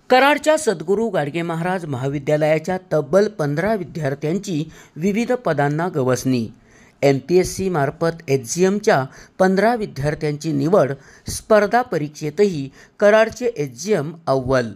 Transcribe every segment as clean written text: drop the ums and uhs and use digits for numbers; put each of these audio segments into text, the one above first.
कराडच्या सद्गुरू गाडगे महाराज महाविद्यालयाच्या तब्बल 15 विद्यार्थ्यांची विविध पदांना गवसणी। MPSC मार्फत HGMच्या 15 विद्यार्थ्यांची निवड। स्पर्धा परीक्षेतही कराडचे HGM अव्वल।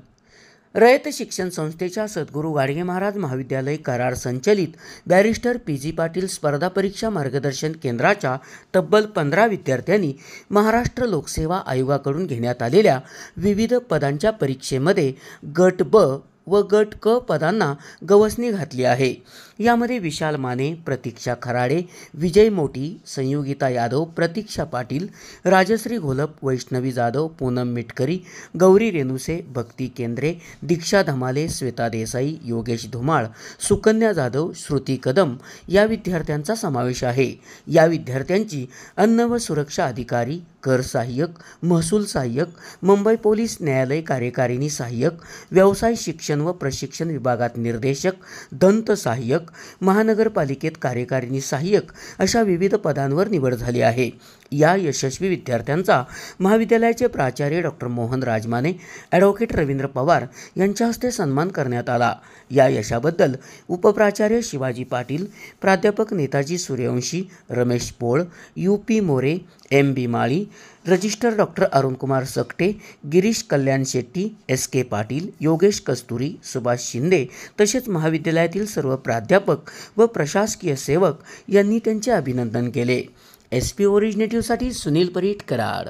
रयत शिक्षण संस्थेच्या सद्गुरू गाडगे महाराज महाविद्यालय कराड संचलित बॅरिस्टर PG पाटील स्पर्धा परीक्षा मार्गदर्शन केंद्राच्या तब्बल 15 विद्यार्थ्यांनी महाराष्ट्र लोकसेवा आयोगाकडून घेण्यात आलेल्या विविध पदांच्या परीक्षेमध्ये गट ब व गट क पदांना गवसणी घातली आहे। यामध्ये विशाल माने, प्रतीक्षा खराडे, विजय मोठी, संयोगिता यादव, प्रतीक्षा पाटील, राजश्री घोलप, वैष्णवी जाधव, पूनम मिटकरी, गौरी रेणुसे, भक्ती केंद्रे, दीक्षा धमाले, श्वेता देसाई, योगेश धुमाळ, सुकन्या जाधव, श्रुती कदम या विद्यार्थ्यांचा समावेश आहे। या विद्यार्थ्यांची अन्न व सुरक्षा अधिकारी, कर सहाय्यक, महसूल सहाय्यक, मुंबई पोलीस न्यायालय कार्यकारिणी सहाय्यक, व्यवसाय शिक्षण व प्रशिक्षण विभागात निर्देशक, दंत सहाय्यक, महानगरपालिकेत कार्यकारिणी सहाय्यक अशा विविध पदांवर निवड झाली आहे। या यशस्वी विद्यार्थ्यांचा महाविद्यालयाचे प्राचार्य डॉक्टर मोहन राजमाने, ॲडव्होकेट रवींद्र पवार यांच्या हस्ते सन्मान करण्यात आला। या यशाबद्दल उपप्राचार्य शिवाजी पाटील, प्राध्यापक नेताजी सूर्यवंशी, रमेश पोळ, UP मोरे, MB माळी, रजिस्टर डॉक्टर अरुणकुमार सकटे, गिरीश कल्याण शेट्टी, SK पाटील, योगेश कस्तुरी, सुभाष शिंदे तसेच महाविद्यालयातील सर्व प्राध्यापक व प्रशासकीय सेवक यांनी त्यांचे अभिनंदन केले। SP ओरिजिनेटिव्हसाठी सुनील परीट, कराड।